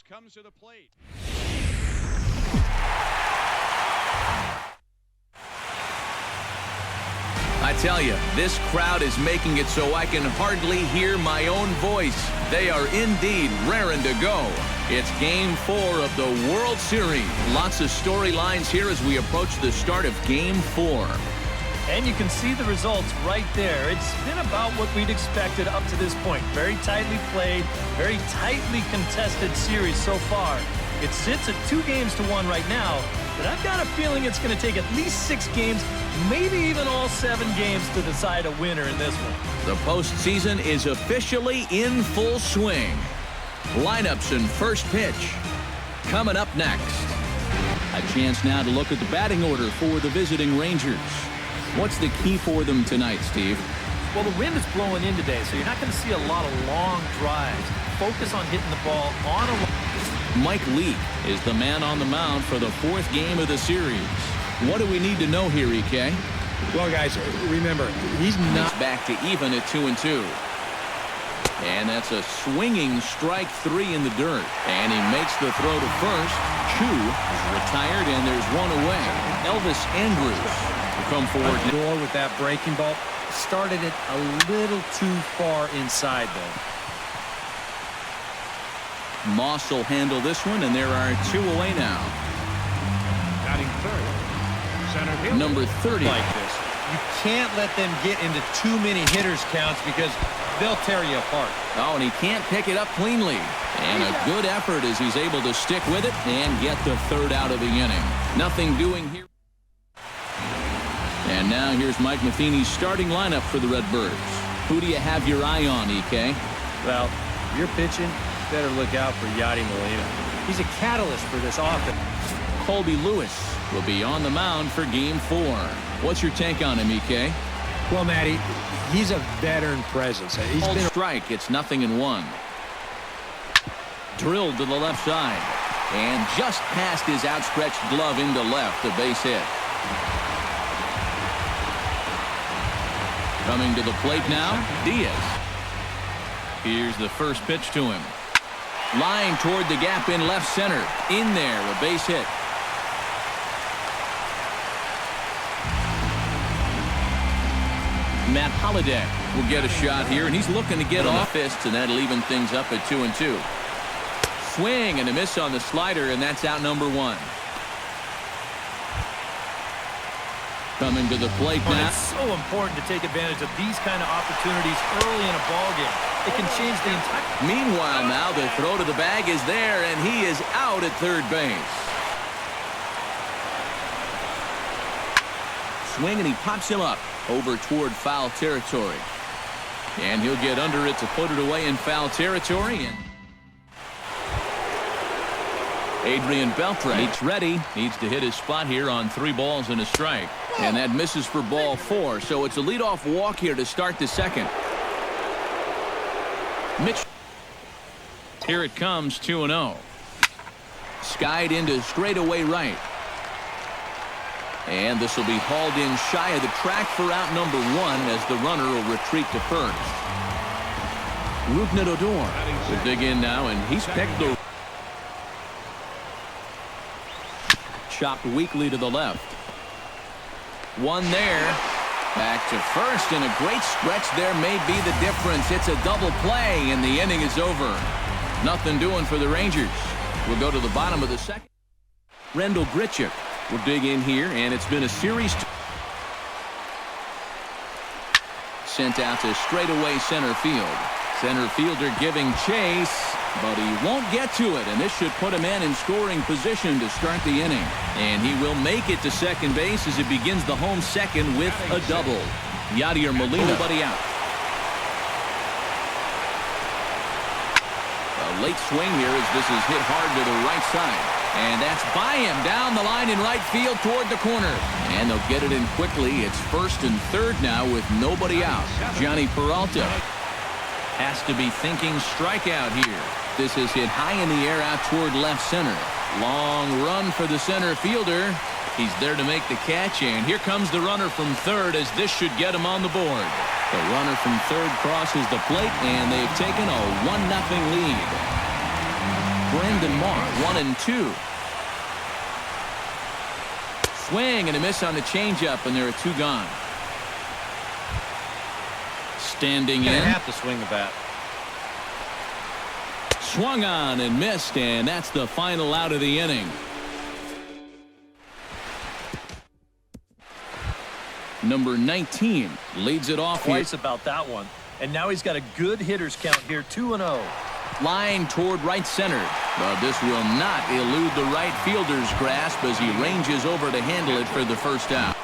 comes to the plate. I tell you, this crowd is making it so I can hardly hear my own voice. They are indeed raring to go. It's Game 4 of the World Series. Lots of storylines here as we approach the start of Game 4. And you can see the results right there. It's been about what we'd expected up to this point. Very tightly played, very tightly contested series so far. It sits at 2-1 right now, but I've got a feeling it's going to take at least 6 games, maybe even all 7 games to decide a winner in this one. The postseason is officially in full swing. Lineups and first pitch coming up next. A chance now to look at the batting order for the visiting Rangers. What's the key for them tonight, Steve? Well, the wind is blowing in today, so you're not going to see a lot of long drives. Focus on hitting the ball on a... Mike Lee is the man on the mound for the 4th game of the series. What do we need to know here, EK? Well, guys, remember, he's not back to even at 2-2. And that's a swinging strike 3 in the dirt. And he makes the throw to first. Chu is retired, and there's one away. Elvis Andrus will come forward. Door with that breaking ball. Started it a little too far inside, though. Moss will handle this one, and there are 2 away now. Batting third, center field. Number 30. Like this. You can't let them get into too many hitters counts because they'll tear you apart. Oh, and he can't pick it up cleanly. And a good effort as he's able to stick with it and get the 3rd out of the inning. Nothing doing here. And now here's Mike Matheny's starting lineup for the Redbirds. Who do you have your eye on, EK? Well, you're pitching. Better look out for Yadi Molina. He's a catalyst for this offense. Colby Lewis will be on the mound for Game 4. What's your take on him, EK? Well, Matty, he's a veteran presence. He's Called been strike. It's 0-1. Drilled to the left side. And just past his outstretched glove into left, a base hit. Coming to the plate now, Diaz. Here's the first pitch to him. Line toward the gap in left center. In there, a base hit. Matt Holliday will get a shot here, and he's looking to get off fists, and that'll even things up at 2-2. Swing and a miss on the slider, and that's out number 1. Coming to the plate now. It's so important to take advantage of these kind of opportunities early in a ball game. It can change the entire... Meanwhile, now the throw to the bag is there, and he is out at third base. Swing, and he pops him up over toward foul territory. And he'll get under it to put it away in foul territory. And Adrian Beltre needs ready. Needs to hit his spot here on 3 balls and a strike. And that misses for ball 4. So it's a leadoff walk here to start the second. Mitch. Here it comes, 2-0. Skied into straightaway right. And this will be hauled in shy of the track for out number 1 as the runner will retreat to first. Rougned Odor will dig in now, and he's pegged the... Chopped weakly to the left. One there. Back to first, and a great stretch there may be the difference. It's a double play, and the inning is over. Nothing doing for the Rangers. We'll go to the bottom of the second. Rendell Grichuk will dig in here, and it's been a series. Sent out to straightaway center field. Center fielder giving chase, but he won't get to it, and this should put a man in scoring position to start the inning. And he will make it to second base as he begins the home second with a double. Yadier Molina, nobody out. A late swing here as this is hit hard to the right side. And that's by him down the line in right field toward the corner. And they'll get it in quickly. It's first and third now with nobody out. Johnny Peralta has to be thinking strikeout here. This is hit high in the air out toward left center. Long run for the center fielder. He's there to make the catch, and here comes the runner from third as this should get him on the board. The runner from 3rd crosses the plate, and they've taken a 1-0 lead. 1-2. Swing and a miss on the changeup, and there are 2 gone. Standing in. Have to swing the bat. Swung on and missed, and that's the final out of the inning. Number 19 leads it off Twice here. about that one. And now he's got a good hitters count here, 2-0. Line toward right center. But this will not elude the right fielder's grasp as he ranges over to handle it for the first out.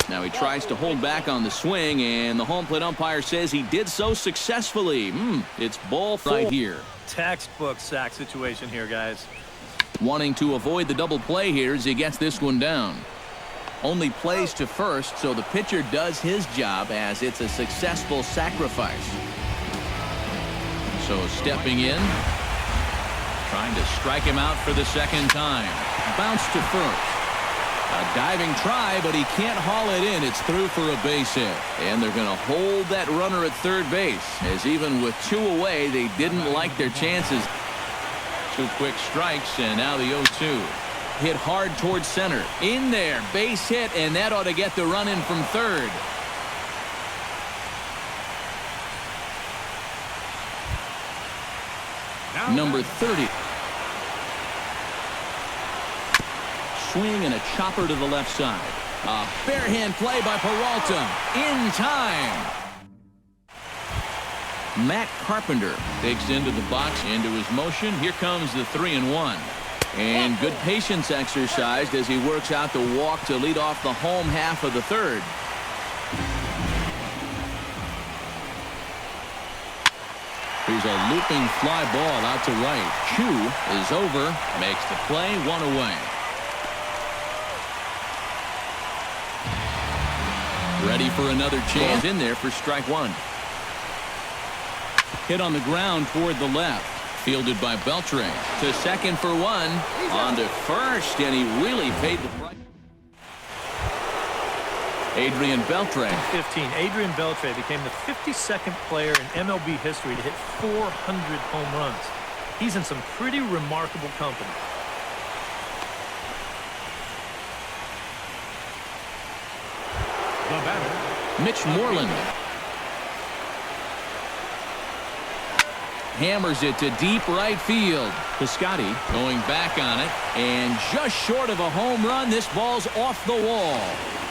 Now he tries to hold back on the swing, and the home plate umpire says he did so successfully. It's ball right here. Textbook sack situation here, guys. Wanting to avoid the double play here as he gets this one down. Only plays to first, so the pitcher does his job as it's a successful sacrifice. So stepping in, trying to strike him out for the second time. Bounce to first. A diving try, but he can't haul it in. It's through for a base hit. And they're going to hold that runner at third base, as even with 2 away, they didn't like their chances. 2 quick strikes, and now the 0-2. Hit hard towards center. In there, base hit, and that ought to get the run in from third. Number 30. Swing and a chopper to the left side. A barehand play by Peralta. In time. Matt Carpenter takes into the box, into his motion. Here comes the 3-1. And good patience exercised as he works out the walk to lead off the home half of the third. Here's a looping fly ball out to right. Chu is over, makes the play, 1 away. Ready for another chance in there for strike 1. Hit on the ground toward the left. Fielded by Beltre. To second for 1. On to first, and he really paid the price. Adrian Beltre. 15. Adrian Beltre became the 52nd player in MLB history to hit 400 home runs. He's in some pretty remarkable company. The batter, Mitch Moreland. Hammers it to deep right field. Piscotty going back on it, and just short of a home run. This ball's off the wall.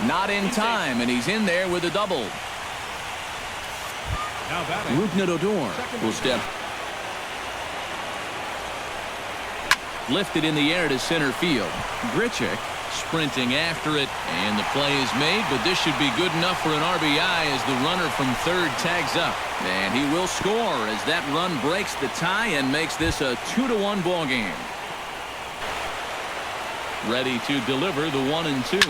Not in time, and he's in there with a double. now batting, Rougned Odor will step. Lifted in the air to center field. Grichuk sprinting after it, and the play is made, but this should be good enough for an RBI as the runner from third tags up. And he will score as that run breaks the tie and makes this a 2-1 ball game. Ready to deliver the 1-2.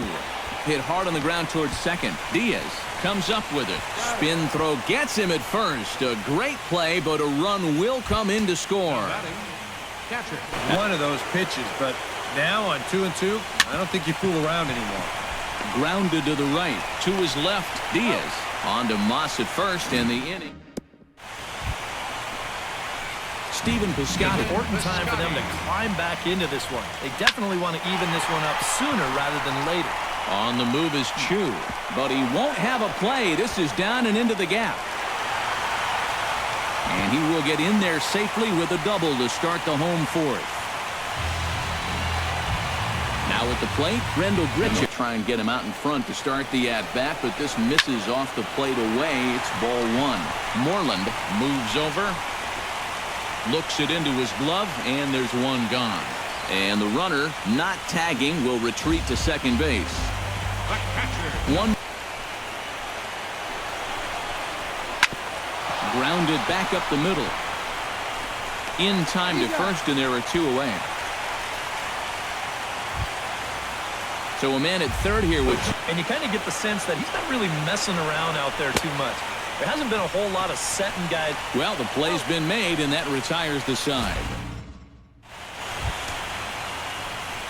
Hit hard on the ground towards second. Diaz comes up with it. Spin throw gets him at first. A great play, but a run will come in to score. batting, catcher. One of those pitches, but now on 2-2, I don't think you fool around anymore. Grounded to the right. To his left, Diaz. On to Moss at first, and the inning. Stephen Piscotty. Important time for them to climb back into this one. They definitely want to even this one up sooner rather than later. On the move is Chu, but he won't have a play. This is down and into the gap. And he will get in there safely with a double to start the home fourth. Now at the plate, Rendell Grichuk. Try and get him out in front to start the at-bat, but this misses off the plate away. It's ball 1. Moreland moves over, looks it into his glove, and there's 1 gone. And the runner, not tagging, will retreat to second base. The catcher. 1. Grounded back up the middle. In time to first, and there are 2 away. So a man at third here, which... And you kind of get the sense that he's not really messing around out there too much. There hasn't been a whole lot of setting guys. Well, the play's been made, and that retires the side.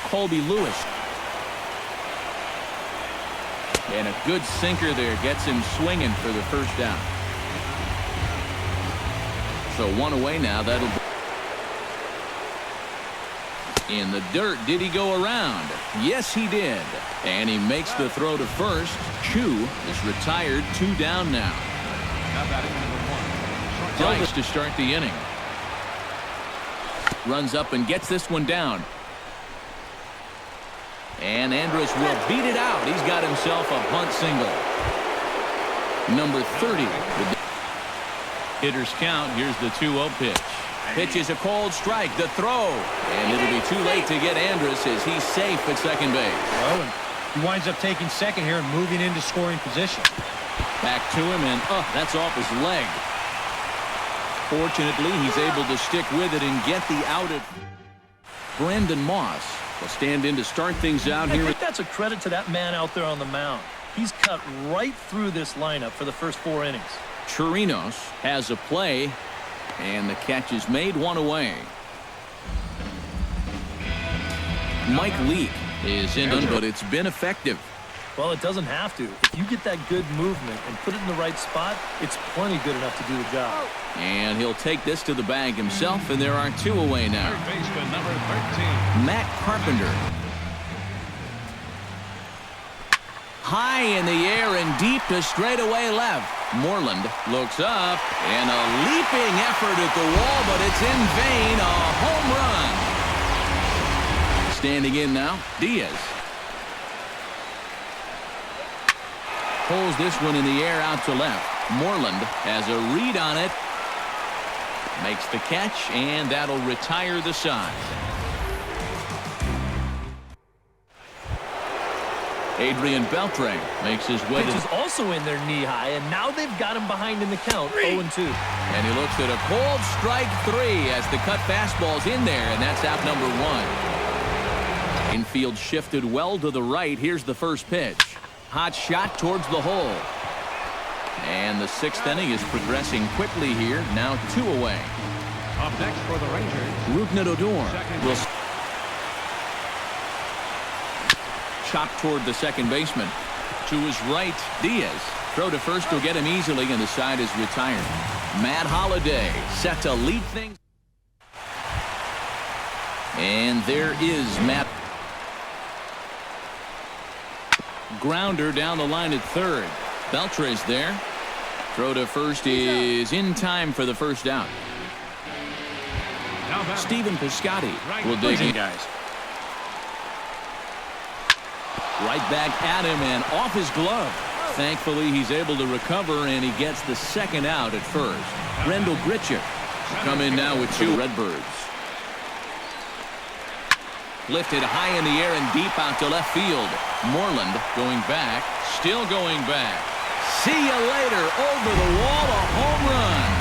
Colby Lewis. And a good sinker there gets him swinging for the first down. So one away now. That'll be in the dirt. Did he go around? Yes, he did. And he makes the throw to first. Chu is retired. 2 down now. Elvis to start the inning. Runs up and gets this one down. And Andrus will beat it out. He's got himself a bunt single. Number 30. Hitters count. Here's the 2-0 pitch. Pitch is a cold strike. The throw. And it'll be too late to get Andrus as he's safe at second base. Well, and he winds up taking second here and moving into scoring position. Back to him, and that's off his leg. Fortunately, he's able to stick with it and get the out at Brandon Moss will stand in to start things out here. I think that's a credit to that man out there on the mound. He's cut right through this lineup for the first 4 innings. Chirinos has a play, and the catch is made. 1 away. Mike Leake is in, but it's been effective. Well, it doesn't have to. If you get that good movement and put it in the right spot, it's plenty good enough to do the job. And he'll take this to the bag himself, and there are 2 away now. Third baseman, number 13. Matt Carpenter. High in the air and deep to straightaway left. Moreland looks up, and a leaping effort at the wall, but it's in vain. A home run. Standing in now, Diaz. Pulls this one in the air out to left. Moreland has a read on it. Makes the catch, and that'll retire the side. Adrian Beltre makes his way. Pitch is also in there knee-high, and now they've got him behind in the count, 0-2. And he looks at a cold strike 3 as the cut fastball's in there, and that's out number 1. Infield shifted well to the right. Here's the first pitch. Hot shot towards the hole. And the 6th inning is progressing quickly here. Now 2 away. Up next for the Rangers, Rougned Odor will chop toward the second baseman. To his right, Diaz. Throw to first will get him easily, and the side is retired. Matt Holliday set to lead things. And there is Matt. Grounder down the line at third. Beltre's there. Throw to first is in time for the first out. Stephen Piscotty will dig in. Guys. Right back at him and off his glove. Thankfully, he's able to recover, and he gets the second out at first. Rendell Gritchick come in now with 2 Redbirds. Lifted high in the air and deep out to left field. Moreland going back, still going back. See you later, over the wall, a home run.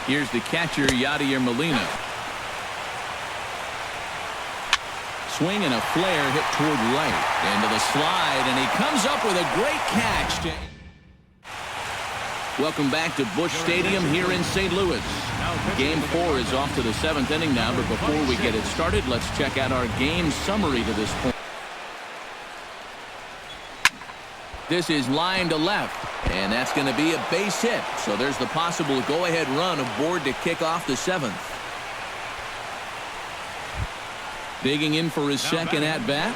Here's the catcher, Yadier Molina. Swing and a flare hit toward right. Into the slide, and he comes up with a great catch. Welcome back to Busch Stadium here in St. Louis. Game 4 is off to the 7th inning now, but before we get it started, let's check out our game summary to this point. This is line to left, and that's going to be a base hit. So there's the possible go-ahead run aboard to kick off the 7th. Digging in for his second at-bat.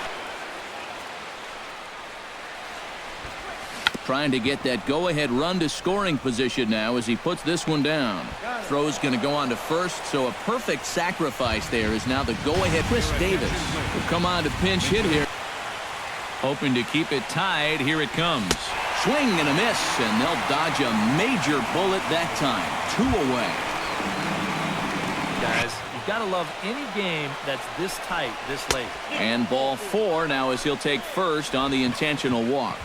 Trying to get that go-ahead run to scoring position now as he puts this one down. Throw's going to go on to first, so a perfect sacrifice there is now the go-ahead. Chris Davis will come on to pinch hit here. Hoping to keep it tied. Here it comes. Swing and a miss, and they'll dodge a major bullet that time. 2 away. Guys, you've got to love any game that's this tight, this late. And ball 4 now as he'll take first on the intentional walk.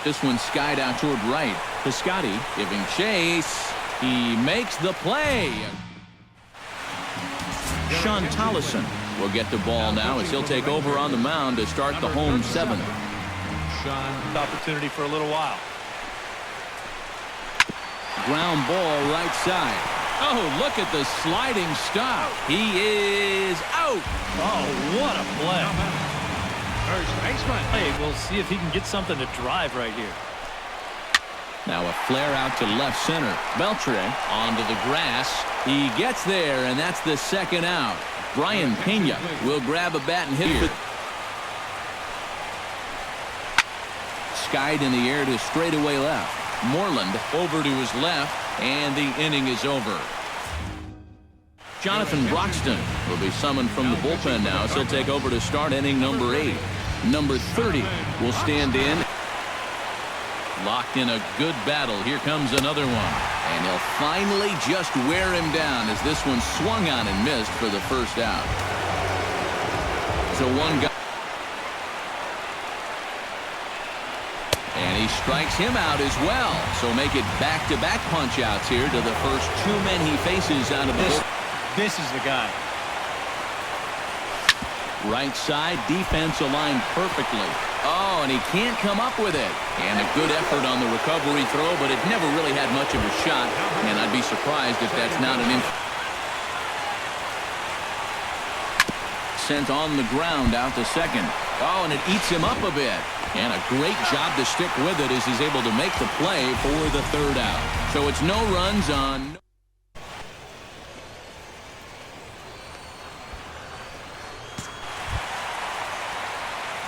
This one skied out toward right. Piscotty giving chase. He makes the play. Sean Tollison will get the ball now as he'll take over on the mound to start the home 7th. Opportunity for a little while. Ground ball right side. Oh, look at the sliding stop. He is out. Oh, what a play. first baseman. Hey, we'll see if he can get something to drive right here. Now a flare out to left center. Beltre onto the grass. He gets there, and that's the second out. Brian Pena will grab a bat and hit it. Skied in the air to straightaway left. Moreland over to his left, and the inning is over. Jonathan Broxton will be summoned from the bullpen now, as he'll take over to start inning number 8. Number 30 will stand in. Locked in a good battle. Here comes another one. And he'll finally just wear him down as this one swung on and missed for the first out. So one guy. And he strikes him out as well. So make it back-to-back punch-outs here to the first 2 men he faces out of the. This is the guy. Right side defense aligned perfectly. Oh, and he can't come up with it. And a good effort on the recovery throw, but it never really had much of a shot. And I'd be surprised if that's not an sent on the ground out to second. Oh, and it eats him up a bit. And a great job to stick with it as he's able to make the play for the third out. So it's no runs on.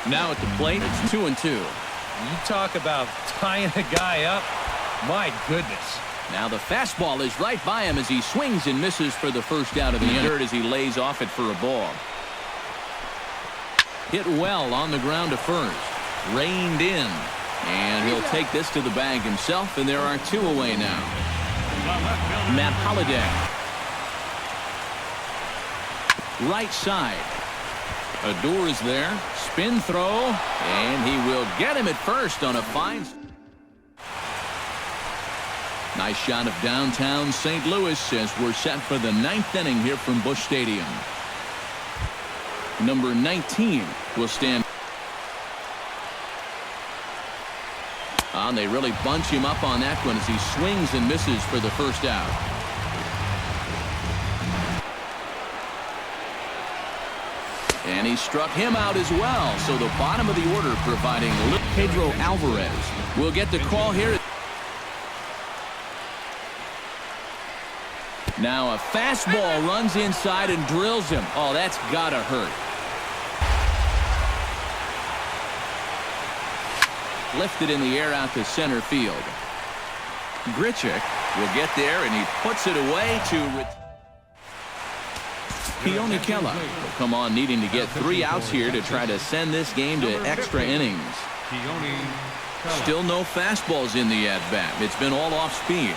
Now at the plate, it's 2-2. You talk about tying a guy up. My goodness. Now the fastball is right by him as he swings and misses for the first out of the inning as he lays off it for a ball. Hit well on the ground to first. Reined in. And he'll take this to the bag himself, and there are 2 away now. Matt Holliday. Right side. Adore is there. Spin throw. And he will get him at first on a fine. Nice shot of downtown St. Louis as we're set for the 9th inning here from Busch Stadium. Number 19 will stand. And they really bunch him up on that one as he swings and misses for the first out. And he struck him out as well. So the bottom of the order providing Pedro Alvarez will get the call here. Now a fastball runs inside and drills him. Oh, that's gotta hurt. Lifted in the air out to center field. Grichuk will get there, and he puts it away to Keone Kela will come on needing to get 3 outs here to try to send this game to extra innings. Still no fastballs in the at-bat. It's been all off speed.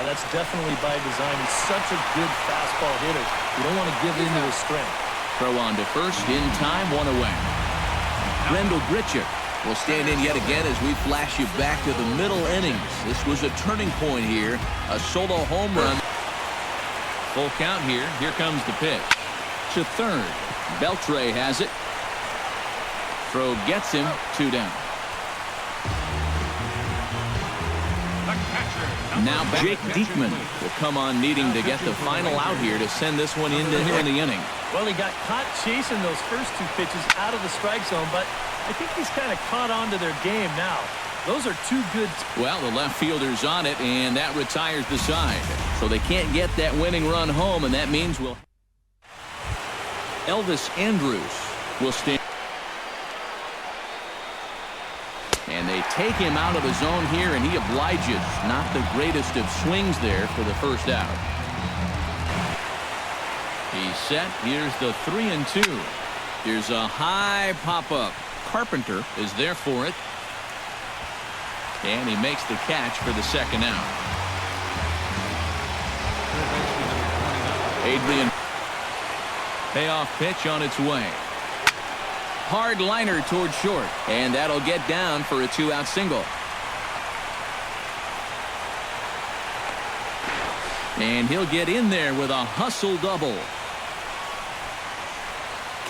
That's definitely by design. He's such a good fastball hitter. You don't want to give in to his strength. Throw on to first in time, 1 away. Rendell Grichuk will stand in yet again as we flash you back to the middle innings. This was a turning point here. A solo home run. Full count here. Here comes the pitch. To third. Beltre has it. Throw gets him. 2 down. Now Jake Diekman will come on needing to get the final out here to send this one into the inning. Well, he got caught chasing those first 2 pitches out of the strike zone, but I think he's kind of caught on to their game now. Those are 2 good. Well, the left fielder's on it, and that retires the side. So they can't get that winning run home, and that means Elvis Andrus will stand. And they take him out of the zone here, and he obliges. Not the greatest of swings there for the first out. He's set. Here's the 3-2. Here's a high pop-up. Carpenter is there for it. And he makes the catch for the second out. Adrian. Payoff pitch on its way. Hard liner toward short. And that'll get down for a 2-out single. And he'll get in there with a hustle double.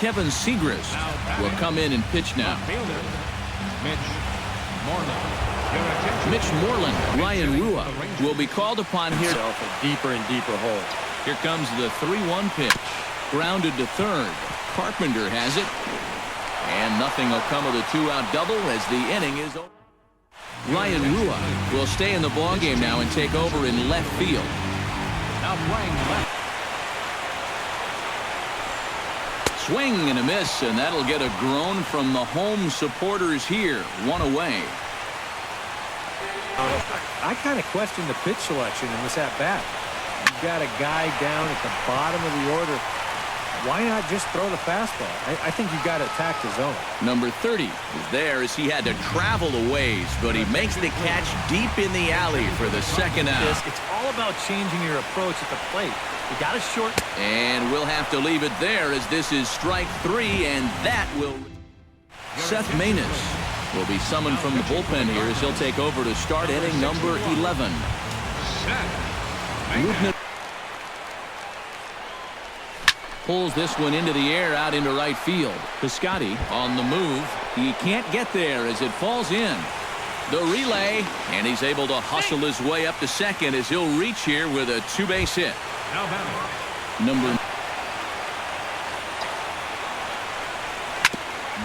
Kevin Segrist will come in and pitch now. Mitch Moreland, Ryan Rua will be called upon here. A deeper and deeper hole. Here comes the 3-1 pitch. Grounded to third. Carpenter has it. And nothing will come of the two-out double as the inning is over. Ryan Rua will stay in the ballgame now and take over in left field. Now playing left. Swing and a miss, and that'll get a groan from the home supporters here. One away. I kind of question the pitch selection in this at-bat. You've got a guy down at the bottom of the order. Why not just throw the fastball? I think you've got to attack the zone. Number 30 is there as he had to travel a ways, but he makes the catch deep in the alley for the second out. It's all about changing your approach at the plate. You got to shorten. And we'll have to leave it there as this is strike 3, and that will... Seth Maness will be summoned from the bullpen here as he'll take over to start inning number 11. Rubin pulls this one into the air out into right field. Piscotty on the move. He can't get there as it falls in. The relay, and he's able to hustle his way up to second as he'll reach here with a two-base hit. Now batting. Number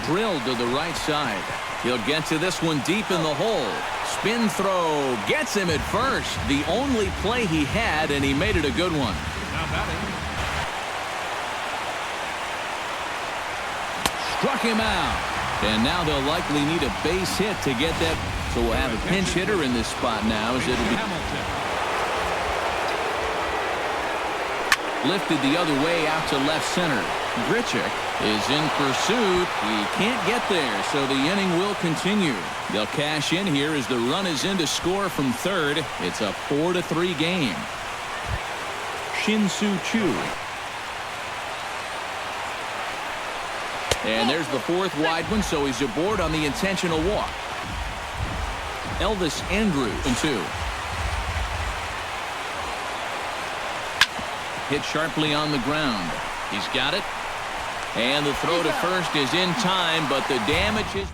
drilled to the right side. He'll get to this one deep in the hole. Spin throw gets him at first. The only play he had, and he made it a good one. Now batting. Struck him out. And now they'll likely need a base hit to get that. So we'll have a pinch hitter in this spot now as it'll be lifted the other way out to left center. Grichuk is in pursuit. He can't get there, so the inning will continue. They'll cash in here as the run is in to score from third. It's a 4-3 game. Shin-Soo Choo. And there's the fourth wide one, so he's aboard on the intentional walk. Elvis Andrus in 2. Hit sharply on the ground. He's got it. And the throw to first is in time, but the damage is...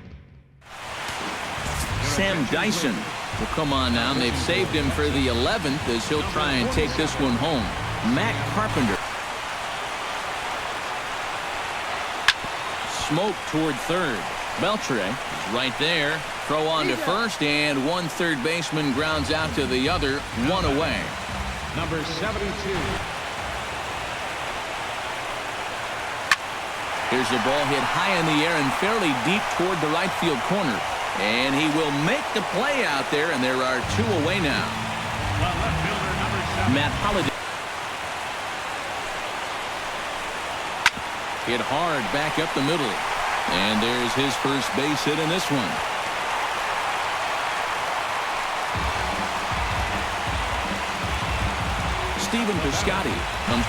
Sam Dyson will come on now, and they've saved him for the 11th as he'll try and take this one home. Matt Carpenter. Smoke toward third. Beltre is right there. Throw on to first, and one third baseman grounds out to the other. One away. Number 72. Here's the ball hit high in the air and fairly deep toward the right field corner. And he will make the play out there, and there are two away now. The left fielder, number 7. Matt Holliday. Hit hard back up the middle. And there's his first base hit in this one. Stephen Piscotty comes.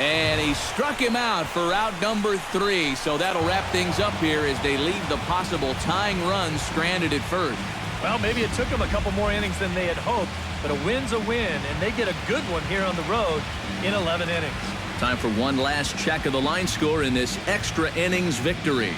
And he struck him out for out number 3. So that'll wrap things up here as they leave the possible tying run stranded at first. Well, maybe it took them a couple more innings than they had hoped, but a win's a win, and they get a good one here on the road in 11 innings. Time for one last check of the line score in this extra innings victory.